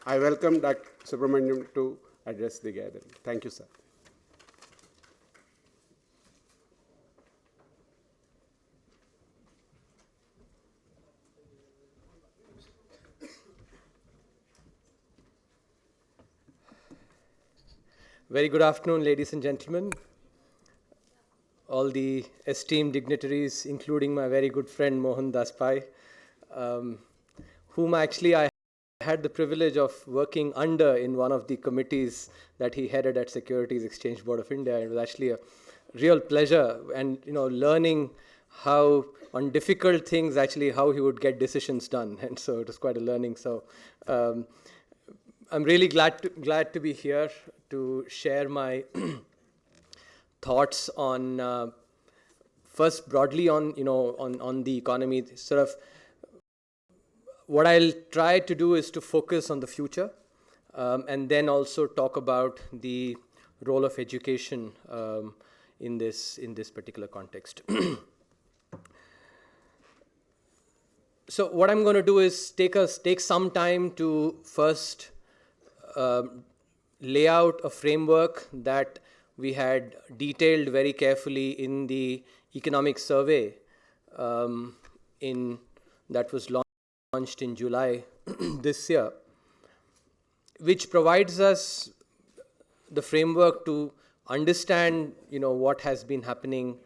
I welcome Dr. Subramanian to address the gathering. Thank you, sir. Very good afternoon, ladies and gentlemen. All the esteemed dignitaries, including my very good friend Mohan Daspai, whom actually I had the privilege of working under in one of the committees that he headed at Securities Exchange Board of India. It was actually a real pleasure, and learning how on difficult things actually how he would get decisions done, and so it was quite a learning. So I'm really glad to be here to share my thoughts on first broadly on the economy. Sort of what I'll try to do is to focus on the future, and then also talk about the role of education in this particular context. So what I'm going to do is take some time to first lay out a framework that we had detailed very carefully in the economic survey that was launched in July this year, which provides us the framework to understand what has been happening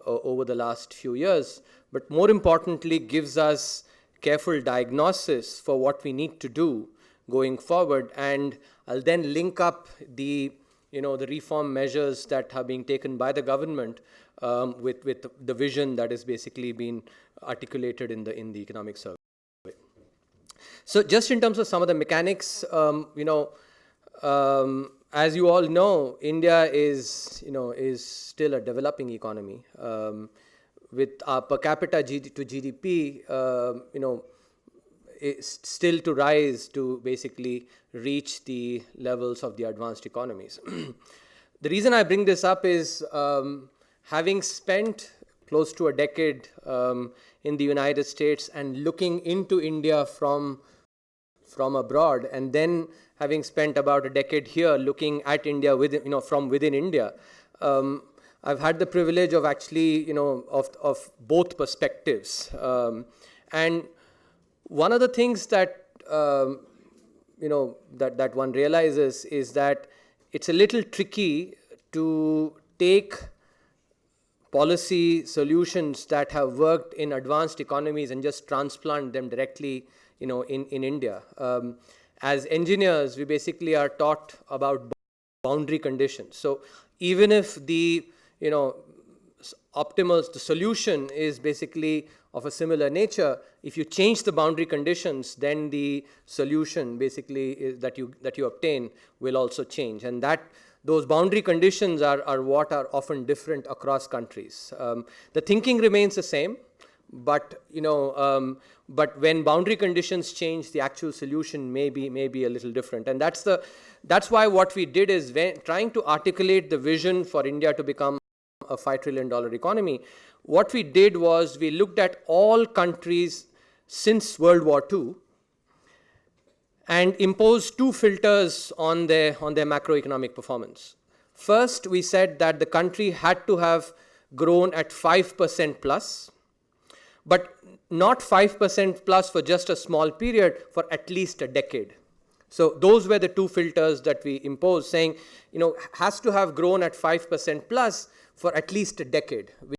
over the last few years, but more importantly gives us careful diagnosis for what we need to do going forward. And I'll then link up the reform measures that are being taken by the government with the vision that is basically being articulated in the economic survey. So just in terms of some of the mechanics, as you all know, India is still a developing economy with our per capita to GDP, is still to rise to basically reach the levels of the advanced economies. The reason I bring this up is having spent close to a decade in the United States and looking into India from abroad, and then having spent about a decade here looking at India from within India, I've had the privilege of actually of both perspectives, and one of the things that that one realizes is that it's a little tricky to take policy solutions that have worked in advanced economies and just transplant them directly in India. As engineers, we basically are taught about boundary conditions. So even if the the solution is basically of a similar nature, if you change the boundary conditions, then the solution basically is that you obtain will also change, and those boundary conditions are what are often different across countries. The thinking remains the same, but but when boundary conditions change, the actual solution may be a little different, and that's why what we did is trying to articulate the vision for India to become a $5 trillion economy. What we did was we looked at all countries since World War II and imposed two filters on their macroeconomic performance. First, we said that the country had to have grown at 5% plus, but not 5% plus for just a small period, for at least a decade. So those were the two filters that we imposed, saying, has to have grown at 5% plus for at least a decade, which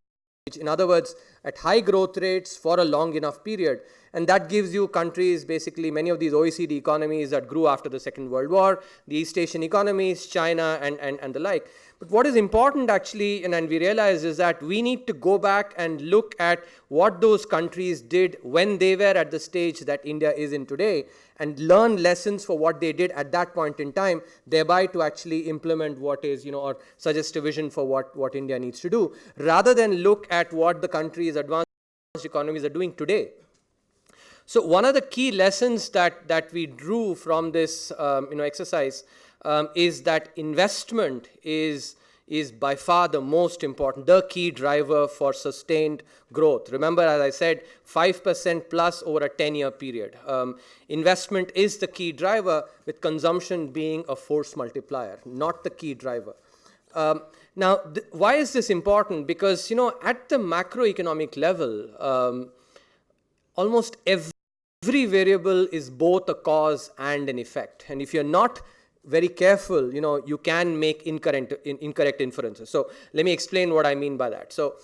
in other words, at high growth rates for a long enough period. And that gives you countries, basically many of these OECD economies that grew after the Second World War, the East Asian economies, China and the like. But what is important actually, and we realize, is that we need to go back and look at what those countries did when they were at the stage that India is in today, and learn lessons for what they did at that point in time, thereby to actually implement what is, or suggest a vision for what India needs to do, rather than look at what the countries, advanced economies are doing today. So one of the key lessons that we drew from this exercise is that investment is is by far the most important, the key driver for sustained growth. Remember, as I said, 5% plus over a 10-year period. Investment is the key driver, with consumption being a force multiplier, not the key driver. Now, why is this important? Because, at the macroeconomic level, almost every variable is both a cause and an effect. And if you're not very careful, you can make incorrect inferences. So let me explain what I mean by that. So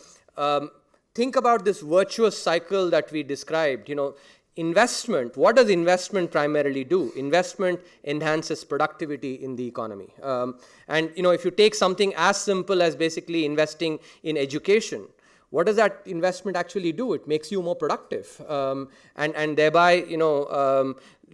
think about this virtuous cycle that we described. Investment, what does investment primarily do? Investment enhances productivity in the economy. And if you take something as simple as basically investing in education, what does that investment actually do? It makes you more productive. And thereby,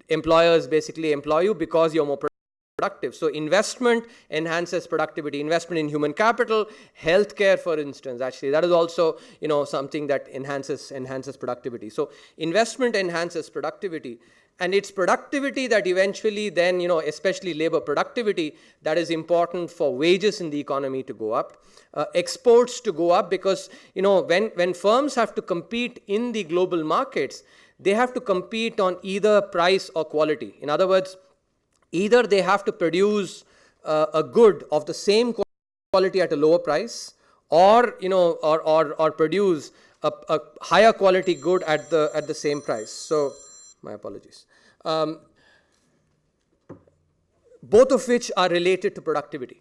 employers basically employ you because you're more productive. So investment enhances productivity. Investment in human capital, healthcare, for instance, actually, that is also, something that enhances productivity. So investment enhances productivity. And it's productivity that eventually then, especially labor productivity, that is important for wages in the economy to go up, exports to go up, because, when firms have to compete in the global markets, they have to compete on either price or quality. In other words, either they have to produce a good of the same quality at a lower price, or produce a higher quality good at the same price. So, my apologies. Both of which are related to productivity.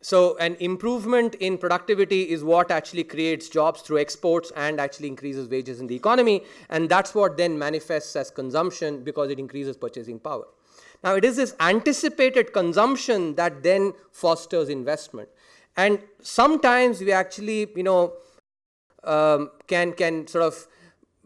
So an improvement in productivity is what actually creates jobs through exports and actually increases wages in the economy. And that's what then manifests as consumption, because it increases purchasing power. Now, it is this anticipated consumption that then fosters investment. And sometimes we actually, can sort of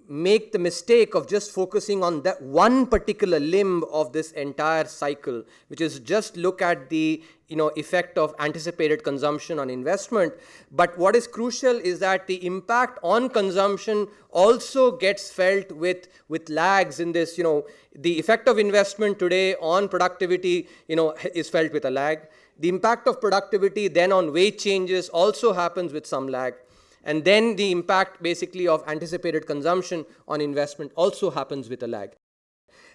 make the mistake of just focusing on that one particular limb of this entire cycle, which is just look at the effect of anticipated consumption on investment. But what is crucial is that the impact on consumption also gets felt with lags in this. The effect of investment today on productivity is felt with a lag. The impact of productivity then on wage changes also happens with some lag. And then the impact basically of anticipated consumption on investment also happens with a lag.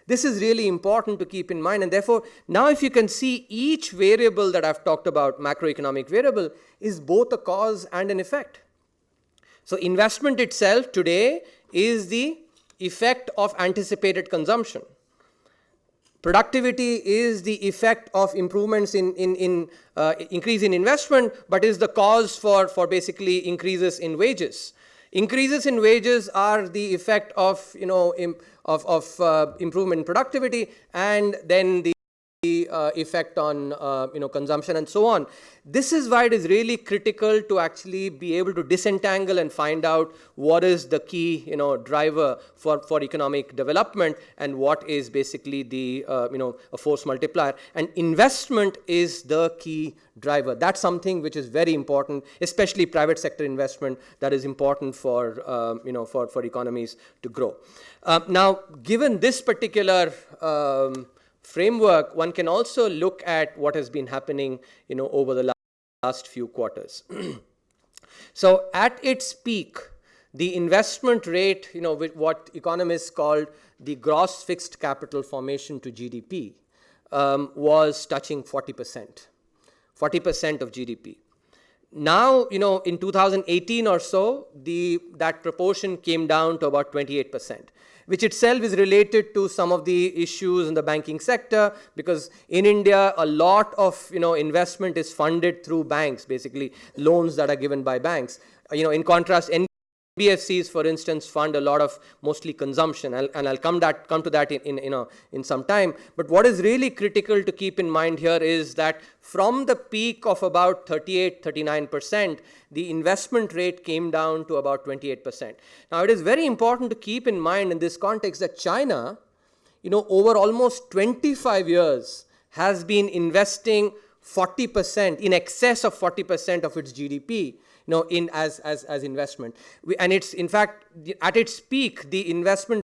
This is really important to keep in mind. And therefore, now if you can see, each variable that I've talked about, macroeconomic variable, is both a cause and an effect. So investment itself today is the effect of anticipated consumption. Productivity is the effect of improvements in increase in investment, but is the cause for basically increases in wages. Increases in wages are the effect of improvement in productivity, and then the effect on consumption and so on. This is why it is really critical to actually be able to disentangle and find out what is the key driver for economic development, and what is basically the a force multiplier. And investment is the key driver. That's something which is very important, especially private sector investment, that is important for for economies to grow. Now, given this particular framework, one can also look at what has been happening over the last few quarters. So at its peak, the investment rate, with what economists called the gross fixed capital formation to GDP, was touching 40%. 40% of GDP. Now, in 2018 or so, that proportion came down to about 28%. Which itself is related to some of the issues in the banking sector, because in India, a lot of investment is funded through banks, basically loans that are given by banks. In contrast, NBFCs, for instance, fund a lot of mostly consumption, and I'll come to that in some time. But what is really critical to keep in mind here is that from the peak of about 38-39%, the investment rate came down to about 28%. Now, it is very important to keep in mind in this context that China, over almost 25 years, has been investing 40%, in excess of 40% of its GDP, as investment. And it's, in fact, at its peak, the investment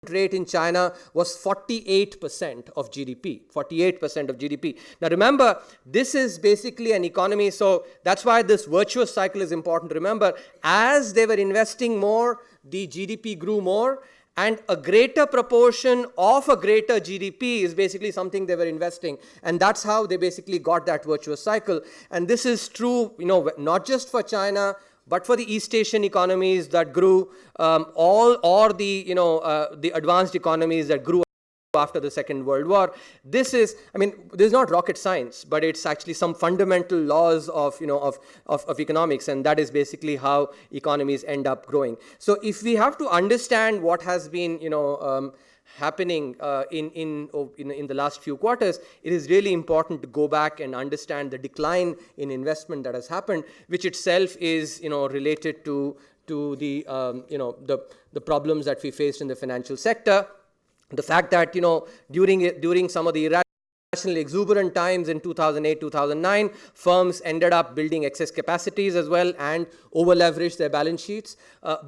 rate in China was 48% of GDP, 48% of GDP. Now remember, this is basically an economy, so that's why this virtuous cycle is important to remember. As they were investing more, the GDP grew more, and a greater proportion of a greater GDP is basically something they were investing. And that's how they basically got that virtuous cycle. And this is true, not just for China, but for the East Asian economies that grew, the advanced economies that grew after the Second World War. This is not rocket science, but it's actually some fundamental laws of economics, and that is basically how economies end up growing. So if we have to understand what has been, happening in the last few quarters, it is really important to go back and understand the decline in investment that has happened, which itself is related to the the problems that we faced in the financial sector. The fact that during some of the irrationally exuberant times in 2008, 2009, firms ended up building excess capacities as well and over-leveraged their balance sheets,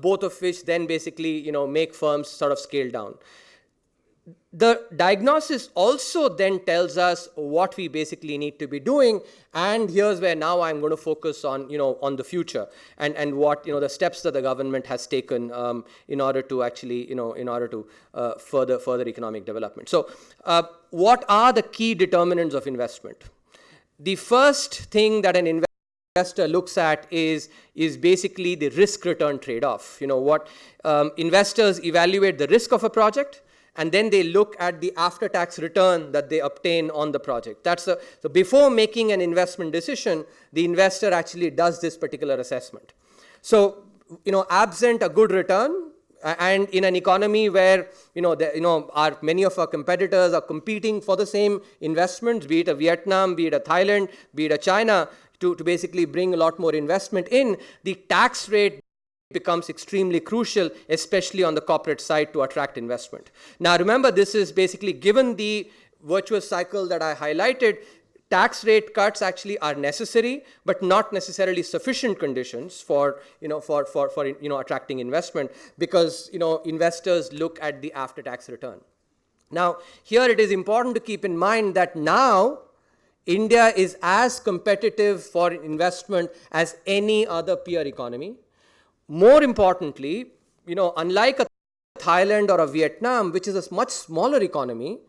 both of which then basically make firms sort of scale down. The diagnosis also then tells us what we basically need to be doing, and here's where now I'm going to focus on on the future and what the steps that the government has taken in order to actually further economic development. So what are the key determinants of investment? The first thing that an investor looks at is basically the risk-return trade-off. What investors evaluate the risk of a project, and then they look at the after-tax return that they obtain on the project. So before making an investment decision, the investor actually does this particular assessment. So, absent a good return, and in an economy where many of our competitors are competing for the same investments, be it a Vietnam, be it a Thailand, be it a China, to basically bring a lot more investment in, the tax rate becomes extremely crucial, especially on the corporate side, to attract investment. Now remember, this is basically, given the virtuous cycle that I highlighted, tax rate cuts actually are necessary, but not necessarily sufficient conditions for attracting investment, because investors look at the after-tax return. Now here it is important to keep in mind that now India is as competitive for investment as any other peer economy. More importantly, unlike a Thailand or a Vietnam, which is a much smaller economy,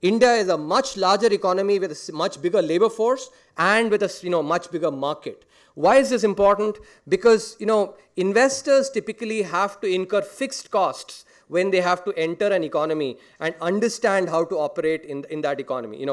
India is a much larger economy with a much bigger labor force and with a much bigger market. Why is this important? Because investors typically have to incur fixed costs when they have to enter an economy and understand how to operate in that economy.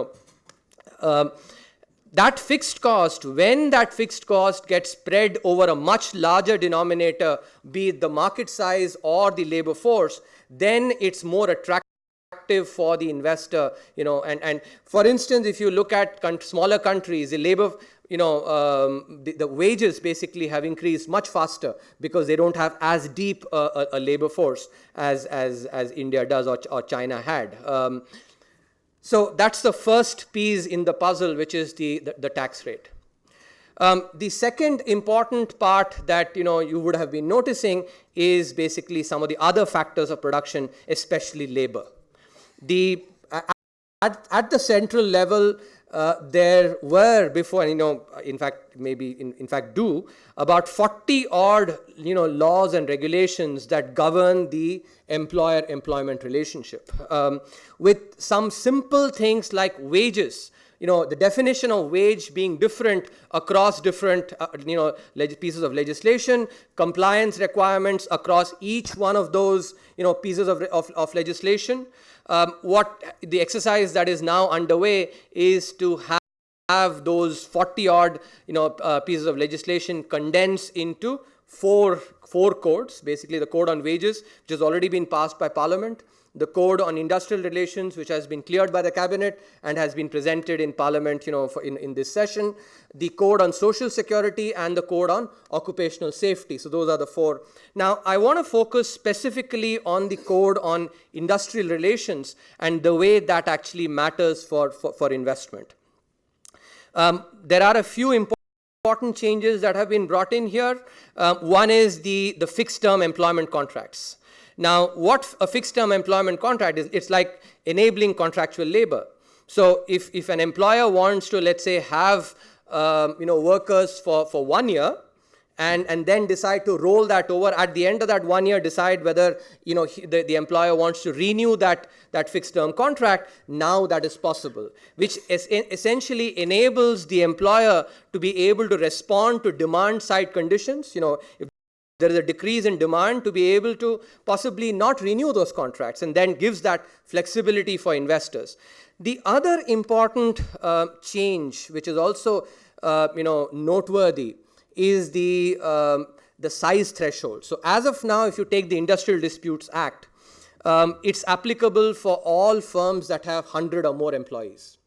That fixed cost, when that fixed cost gets spread over a much larger denominator, be it the market size or the labor force, then it's more attractive for the investor. And for instance, if you look at smaller countries, the labor, the wages basically have increased much faster because they don't have as deep a labor force as India does or China had. So that's the first piece in the puzzle, which is the tax rate. The second important part that you would have been noticing is basically some of the other factors of production, especially labor. At the central level, there were before, in fact, about 40 odd, laws and regulations that govern the employer-employment relationship, with some simple things like wages. The definition of wage being different across different, pieces of legislation, compliance requirements across each one of those, pieces of legislation. What the exercise that is now underway is to have those 40 odd, pieces of legislation condensed into four codes. Basically, the code on wages, which has already been passed by Parliament, the code on industrial relations, which has been cleared by the cabinet and has been presented in Parliament, in this session, the code on social security, and the code on occupational safety. So those are the four. Now, I want to focus specifically on the code on industrial relations and the way that actually matters for investment. There are a few important changes that have been brought in here. One is the fixed term employment contracts. Now, what a fixed term employment contract is, it's like enabling contractual labor. So if an employer wants to, let's say, have workers for 1 year, and then decide to roll that over, at the end of that 1 year, decide whether the employer wants to renew that fixed term contract, now that is possible, which essentially enables the employer to be able to respond to demand side conditions. If there is a decrease in demand, to be able to possibly not renew those contracts, and then gives that flexibility for investors. The other important change, which is also noteworthy, is the size threshold. So as of now, if you take the Industrial Disputes Act, it's applicable for all firms that have 100 or more employees.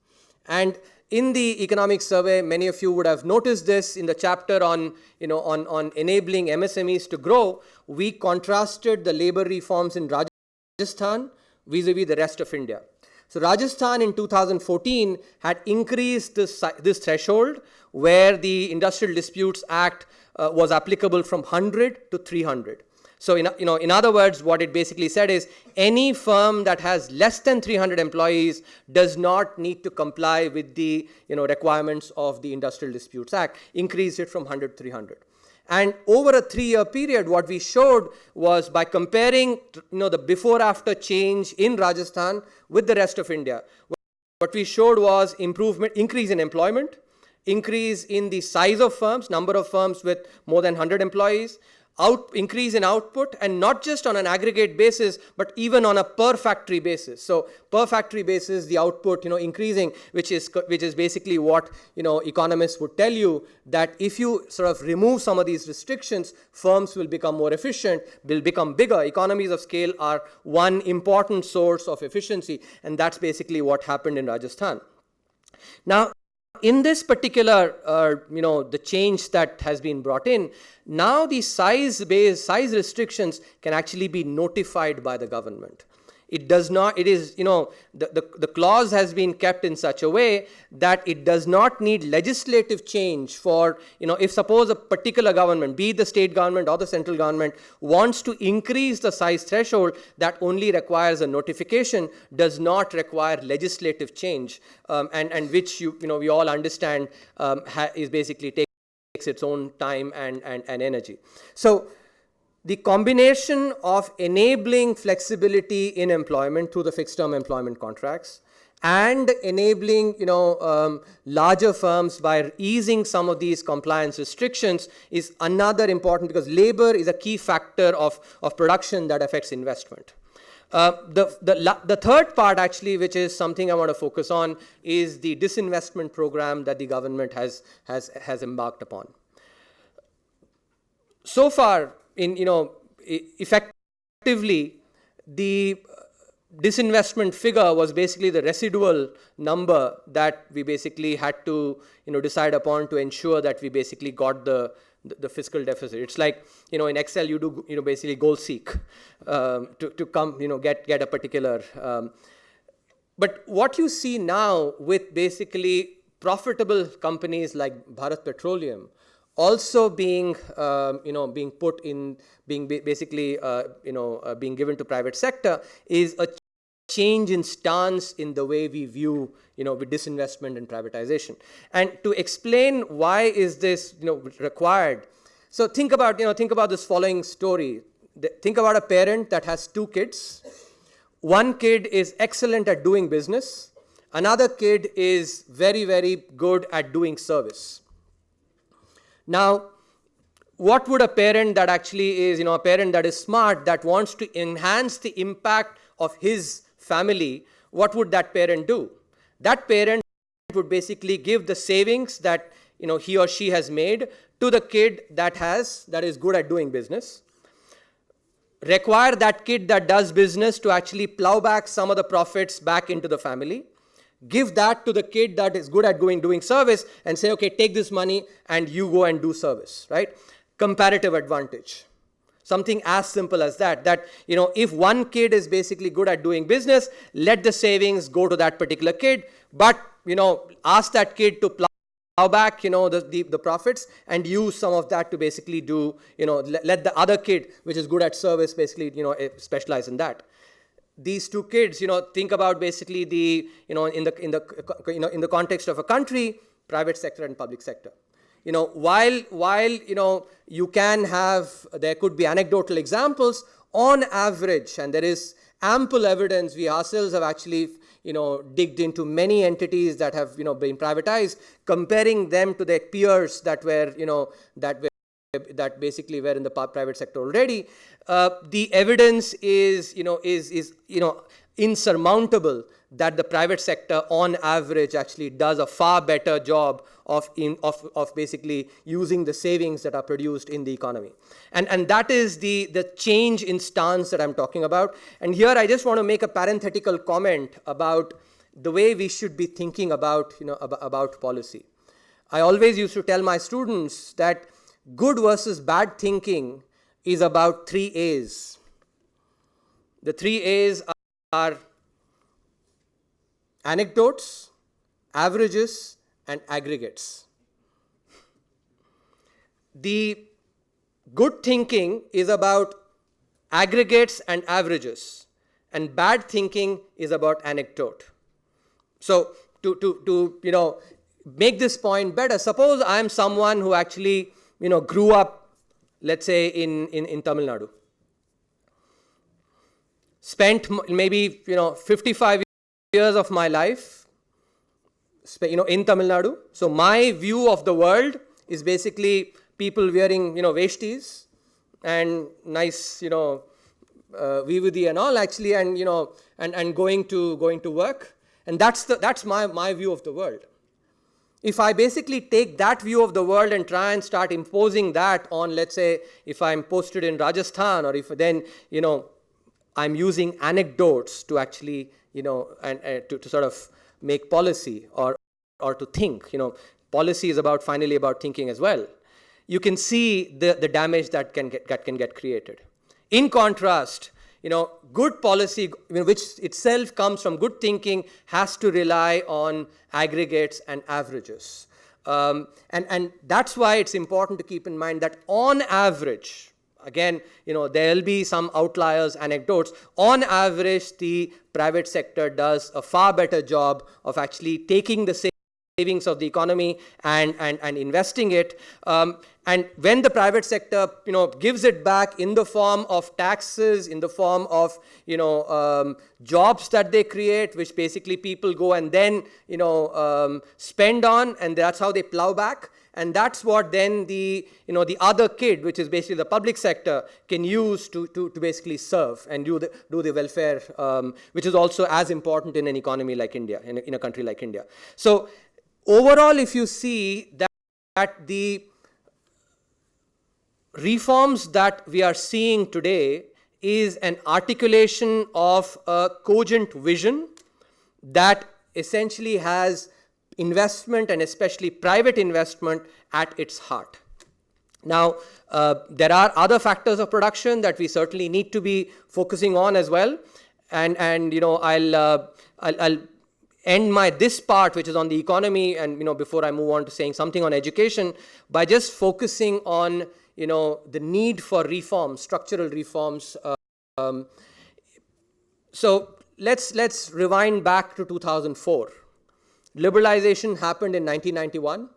And in the economic survey, many of you would have noticed this in the chapter on enabling MSMEs to grow. We contrasted the labor reforms in Rajasthan vis-a-vis the rest of India. So Rajasthan in 2014 had increased this threshold, where the Industrial Disputes Act was applicable from 100 to 300. So in other words, what it basically said is, any firm that has less than 300 employees does not need to comply with the requirements of the Industrial Disputes Act. Increased it from 100 to 300. And over a 3-year period, what we showed was, by comparing the before-after change in Rajasthan with the rest of India, what we showed was increase in employment, increase in the size of firms, number of firms with more than 100 employees, increase in output, and not just on an aggregate basis, but even on a per factory basis. So per factory basis, the output increasing, which is basically what economists would tell you, that if you sort of remove some of these restrictions, firms will become more efficient, will become bigger. Economies of scale are one important source of efficiency, and that's basically what happened in Rajasthan. Now, in this particular, the change that has been brought in, now the size restrictions can actually be notified by the government. It does not, it is, the clause has been kept in such a way that it does not need legislative change for, if suppose a particular government, be it the state government or the central government, wants to increase the size threshold, that only requires a notification, does not require legislative change, and which we all understand is basically takes its own time and energy. So the combination of enabling flexibility in employment through the fixed term employment contracts, and enabling larger firms by easing some of these compliance restrictions, is another important, because labor is a key factor of production that affects investment. The third part, actually, which is something I want to focus on, is the disinvestment program that the government has embarked upon. So far, effectively, the disinvestment figure was basically the residual number that we basically had to decide upon to ensure that we basically got the fiscal deficit. It's like in Excel you do basically goal seek to come get a particular. But what you see now with basically profitable companies like Bharat Petroleum also being put in, being basically being given to private sector, is a change in stance in the way we view with disinvestment and privatization. And to explain why is this required, so think about this following story. Think about a parent that has 2 kids. One kid is excellent at doing business. Another kid is very, very good at doing service. Now, what would a parent that actually is, a parent that is smart, that wants to enhance the impact of his family, what would that parent do? That parent would basically give the savings that he or she has made to the kid that is good at doing business. Require that kid that does business to actually plow back some of the profits back into the family. Give that to the kid that is good at doing service, and say, okay, take this money and you go and do service, right? Comparative advantage. Something as simple as that, if one kid is basically good at doing business, let the savings go to that particular kid, but, ask that kid to plow back, the profits and use some of that to basically do, let the other kid, which is good at service, basically, specialize in that. These two kids, think about basically in the context of a country, private sector and public sector. While you can have, there could be anecdotal examples, on average, and there is ample evidence, we ourselves have actually, digged into many entities that have, been privatized, comparing them to their peers that were, that basically were in the private sector already. The evidence is insurmountable that the private sector on average actually does a far better job of basically using the savings that are produced in the economy. And that is the change in stance that I'm talking about. And here I just want to make a parenthetical comment about the way we should be thinking about, about policy. I always used to tell my students that good versus bad thinking is about 3 A's. The 3 A's are anecdotes, averages, and aggregates. The good thinking is about aggregates and averages, and bad thinking is about anecdote. So to make this point better, suppose I am someone who actually grew up, let's say in Tamil Nadu, spent maybe 55 years of my life in Tamil Nadu. So my view of the world is basically people wearing veshtis and nice vivudi and all actually, and and going to work, and that's my view of the world. If I basically take that view of the world and try and start imposing that on, let's say, if I'm posted in Rajasthan, or if then, I'm using anecdotes to actually, and to sort of make policy or to think, policy is finally about thinking as well. You can see the damage that can get created. In contrast, good policy, which itself comes from good thinking, has to rely on aggregates and averages. And that's why it's important to keep in mind that on average, again, there'll be some outliers, anecdotes. On average, the private sector does a far better job of actually taking the savings of the economy and investing it. And when the private sector, gives it back in the form of taxes, in the form of, jobs that they create, which basically people go and then, spend on, and that's how they plow back. And that's what then the other kid, which is basically the public sector, can use to basically serve and do the welfare, which is also as important in an economy like India, in a country like India. So overall, if you see that the reforms that we are seeing today is an articulation of a cogent vision that essentially has investment, and especially private investment, at its heart. Now, there are other factors of production that we certainly need to be focusing on as well. And I'll end this part, which is on the economy, and before I move on to saying something on education, by just focusing on the need for reforms, structural reforms. So let's rewind back to 2004. Liberalization happened in 1991.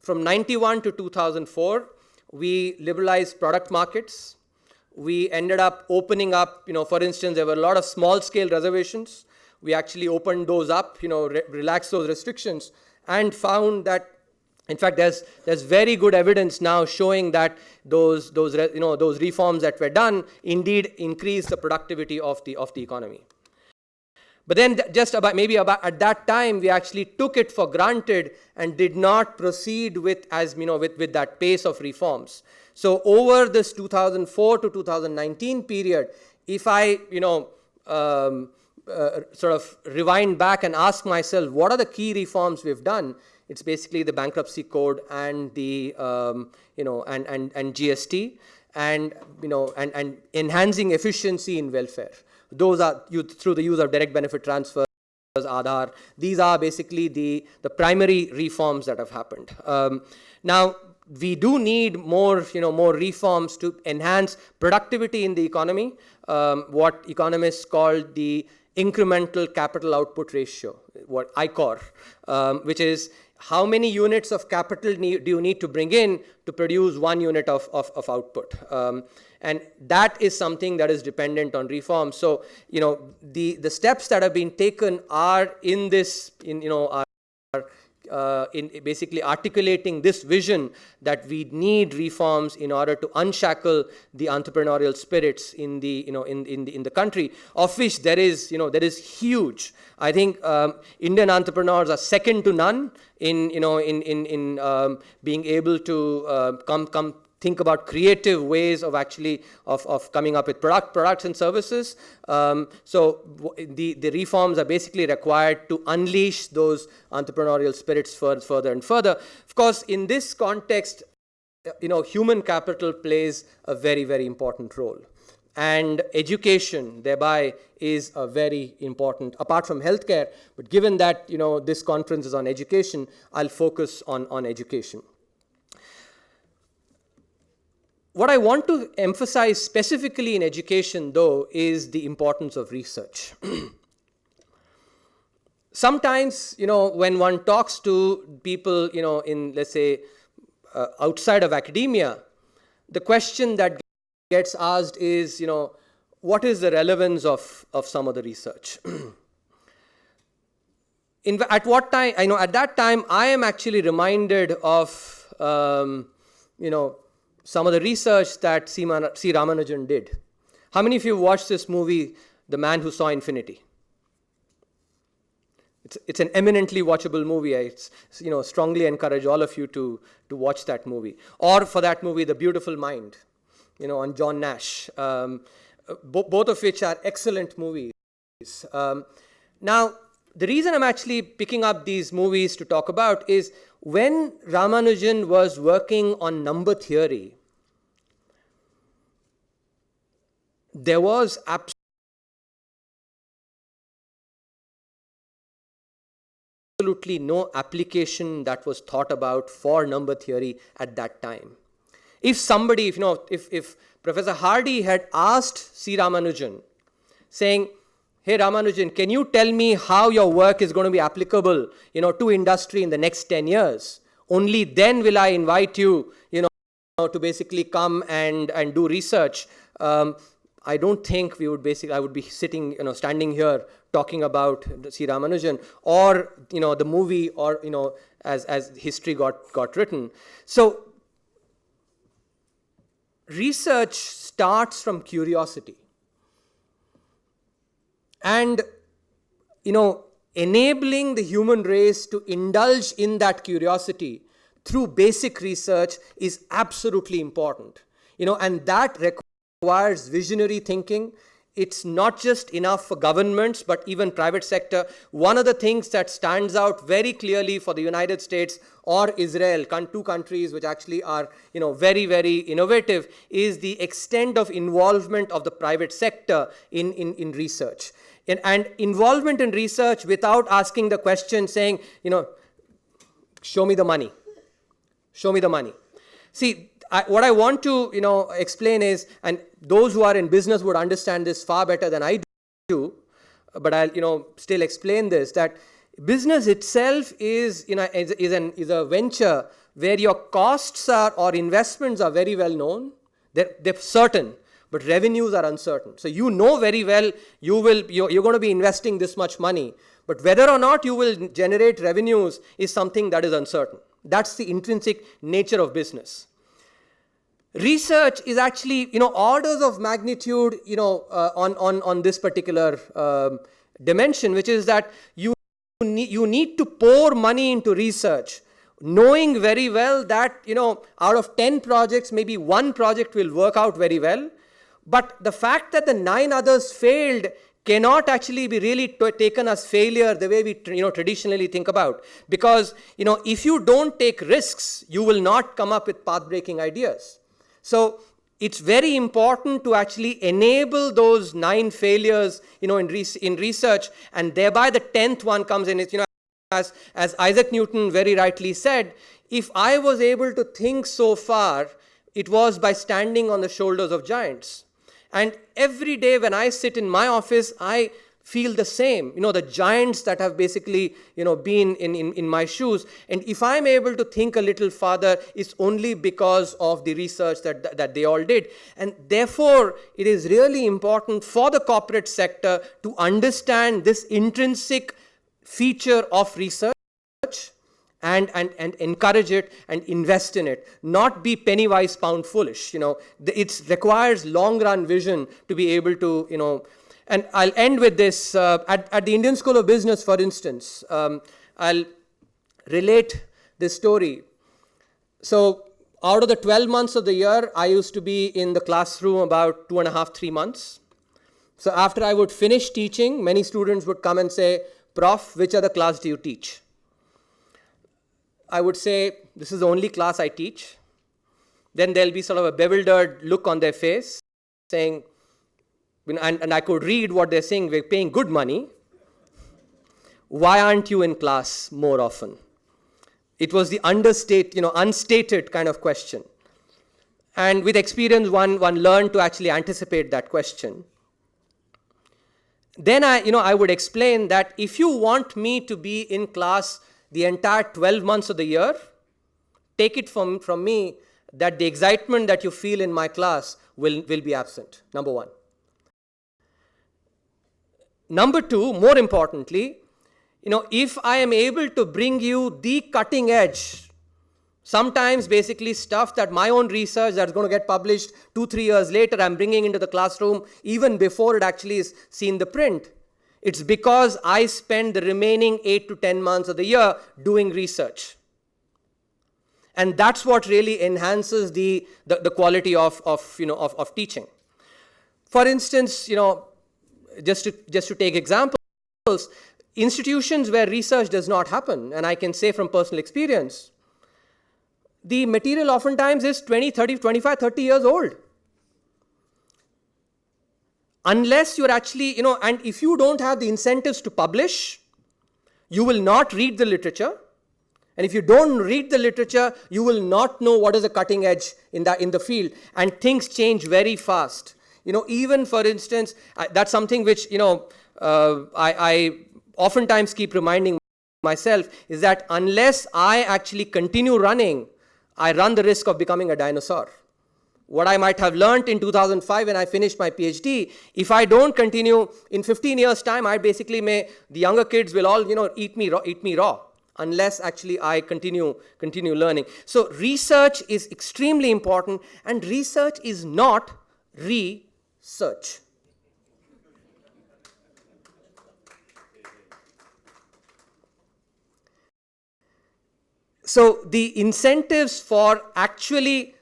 From 91 to 2004, we liberalized product markets. We ended up opening up, for instance, there were a lot of small-scale reservations. We actually opened those up, relaxed those restrictions, and found that, in fact, there's very good evidence now showing that those reforms that were done indeed increased the productivity of the economy. But then just about at that time, we actually took it for granted and did not proceed with that pace of reforms. So over this 2004 to 2019 period, if I sort of rewind back and ask myself, what are the key reforms we've done? It's basically the bankruptcy code and the and GST and enhancing efficiency in welfare. Those are through the use of direct benefit transfer Aadhaar. These are basically the primary reforms that have happened. Now, we do need more, more reforms to enhance productivity in the economy, what economists call the incremental capital output ratio, what ICOR, which is how many units of capital do you need to bring in to produce 1 unit of output. And that is something that is dependent on reform. So, the steps that have been taken are in this, in basically articulating this vision that we need reforms in order to unshackle the entrepreneurial spirits in the, in the country, of which there is huge. I think Indian entrepreneurs are second to none in, being able to think about creative ways of actually of coming up with products and services. So the reforms are basically required to unleash those entrepreneurial spirits further and further. Of course, in this context, human capital plays a very, very important role. And education, thereby, is a very important, apart from healthcare, but given that, this conference is on education, I'll focus on education. What I want to emphasize specifically in education, though, is the importance of research. Sometimes, when one talks to people, in, let's say, outside of academia, the question that gets asked is, what is the relevance of some of the research? At what time, at that time, I am actually reminded of, some of the research that C. Ramanujan did. How many of you watched this movie, The Man Who Saw Infinity? It's an eminently watchable movie. I strongly encourage all of you to watch that movie. Or for that movie, The Beautiful Mind, on John Nash. Both of which are excellent movies. Now, the reason I'm actually picking up these movies to talk about is when Ramanujan was working on number theory, there was absolutely no application that was thought about for number theory at that time. If somebody, if Professor Hardy had asked C. Ramanujan, saying, "Hey Ramanujan, can you tell me how your work is going to be applicable, to industry in the next 10 years? Only then will I invite you, to basically come and do research." I don't think I would be sitting, standing here talking about C. Ramanujan or, the movie or, as history got written. So research starts from curiosity. And, enabling the human race to indulge in that curiosity through basic research is absolutely important. And that requires visionary thinking. It's not just enough for governments, but even private sector. One of the things that stands out very clearly for the United States or Israel, two countries which actually are, very, very innovative, is the extent of involvement of the private sector in research. And involvement in research without asking the question, saying, show me the money. Show me the money. See, what I want to, explain is, and those who are in business would understand this far better than I do, but I'll, still explain this, that business itself is a venture where your costs or investments are very well known. They're certain, but revenues are uncertain. So very well you're going to be investing this much money, but whether or not you will generate revenues is something that is uncertain. That's the intrinsic nature of business. Research is actually, orders of magnitude, on this particular dimension, which is that you need to pour money into research, knowing very well that, out of 10 projects, maybe one project will work out very well. But the fact that the 9 others failed cannot actually be really taken as failure the way we traditionally think about. Because, if you don't take risks, you will not come up with path-breaking ideas. So, it's very important to actually enable those 9 failures, in research, and thereby the 10th one comes in. It's, as Isaac Newton very rightly said, if I was able to think so far, it was by standing on the shoulders of giants. And every day when I sit in my office, I feel the same, the giants that have basically, been in my shoes. And if I'm able to think a little farther, it's only because of the research that they all did. And therefore, it is really important for the corporate sector to understand this intrinsic feature of research and encourage it and invest in it, not be penny wise, pound foolish. It requires long run vision to be able to, and I'll end with this. At the Indian School of Business, for instance, I'll relate this story. So out of the 12 months of the year, I used to be in the classroom about 2.5, 3 months. So after I would finish teaching, many students would come and say, "Prof, which other class do you teach?" I would say, "This is the only class I teach." Then there'll be sort of a bewildered look on their face, saying, and I could read what they're saying, "We're paying good money. Why aren't you in class more often?" It was the unstated kind of question. And with experience, one learned to actually anticipate that question. Then I would explain that if you want me to be in class the entire 12 months of the year, take it from me that the excitement that you feel in my class will be absent, number one. Number two, more importantly, if I am able to bring you the cutting edge, sometimes basically stuff that my own research that's going to get published 2-3 years later, I'm bringing into the classroom even before it actually is seen the print. It's because I spend the remaining 8 to 10 months of the year doing research. And that's what really enhances the quality of teaching. For instance, just to take examples, institutions where research does not happen, and I can say from personal experience, the material oftentimes is 20, 30, 25, 30 years old. Unless you're actually, and if you don't have the incentives to publish, you will not read the literature. And if you don't read the literature, you will not know what is the cutting edge in the field. And things change very fast. Even for instance, that's something which, I oftentimes keep reminding myself, is that unless I actually continue running, I run the risk of becoming a dinosaur. What I might have learned in 2005 when I finished my PhD, if I don't continue, in 15 years' time, the younger kids will all, eat me raw, unless actually I continue learning. So research is extremely important, and research is not research. So the incentives for actually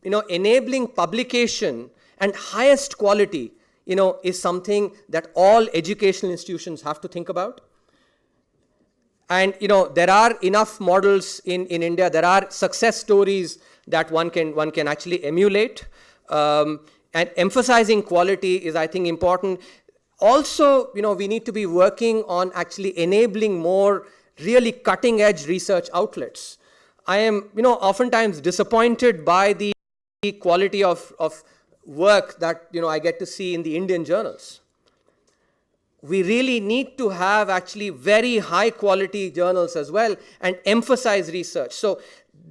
enabling publication and highest quality, is something that all educational institutions have to think about. And, there are enough models in India. There are success stories that one can actually emulate. And emphasizing quality is, I think, important. Also, we need to be working on actually enabling more really cutting-edge research outlets. I am, oftentimes disappointed by the quality of work that, I get to see in the Indian journals. We really need to have actually very high quality journals as well and emphasize research. So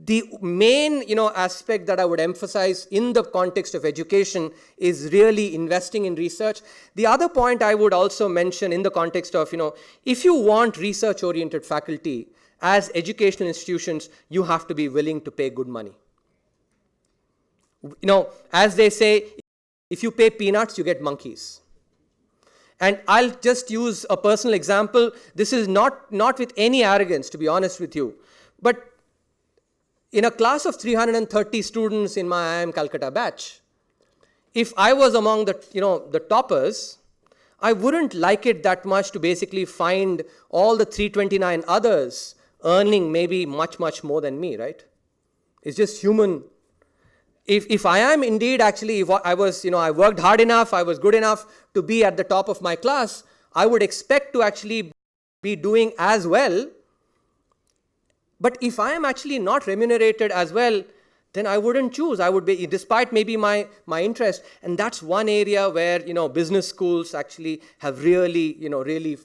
the main, aspect that I would emphasize in the context of education is really investing in research. The other point I would also mention in the context of, if you want research-oriented faculty, as educational institutions, you have to be willing to pay good money. As they say, if you pay peanuts, you get monkeys. And I'll just use a personal example. This is not with any arrogance, to be honest with you. But in a class of 330 students in my IIM Calcutta batch, if I was among the toppers, I wouldn't like it that much to basically find all the 329 others earning maybe much, much more than me, right? It's just human. if I am indeed actually, if I was, I worked hard enough, I was good enough to be at the top of my class, I would expect to actually be doing as well. But if I am actually not remunerated as well, then I wouldn't choose. I would be, despite maybe my interest. And that's one area where, business schools actually have really, really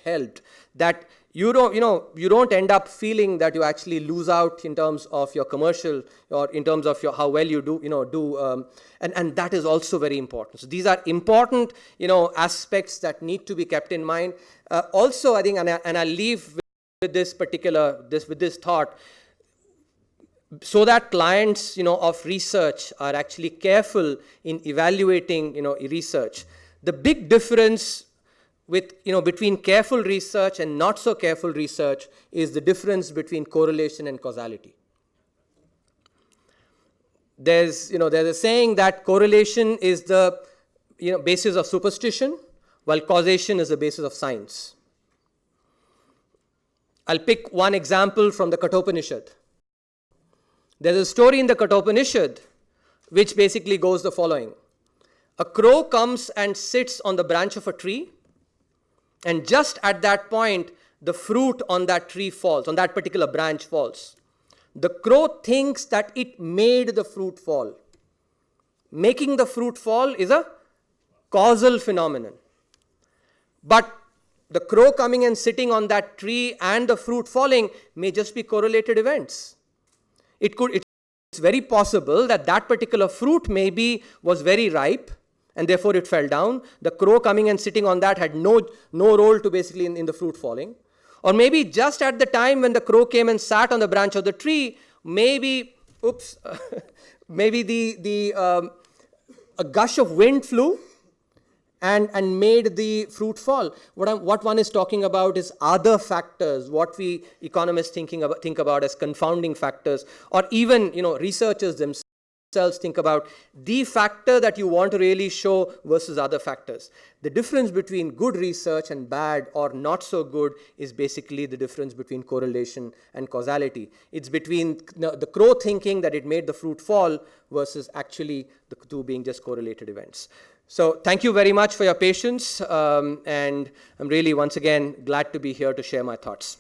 helped. That you don't end up feeling that you actually lose out in terms of your commercial or in terms of how well you do, and that is also very important. So these are important, aspects that need to be kept in mind. Also, I think, and I'll leave with this thought, so that clients, of research are actually careful in evaluating, research. The big difference between careful research and not so careful research is the difference between correlation and causality. There's a saying that correlation is the, basis of superstition, while causation is the basis of science. I'll pick one example from the Kathopanishad. There's a story in the Kathopanishad which basically goes the following. A crow comes and sits on the branch of a tree, and just at that point, the fruit on that tree falls, on that particular branch falls. The crow thinks that it made the fruit fall. Making the fruit fall is a causal phenomenon. But the crow coming and sitting on that tree and the fruit falling may just be correlated events. It's very possible that particular fruit was very ripe and therefore it fell down. The crow coming and sitting on that had no role to basically in the fruit falling. Or maybe just at the time when the crow came and sat on the branch of the tree, maybe a gush of wind flew and made the fruit fall. What one is talking about is other factors, what we economists think about as confounding factors, or even researchers themselves think about the factor that you want to really show versus other factors. The difference between good research and bad or not so good is basically the difference between correlation and causality. It's between the crow thinking that it made the fruit fall versus actually the two being just correlated events. So thank you very much for your patience, and I'm really once again glad to be here to share my thoughts.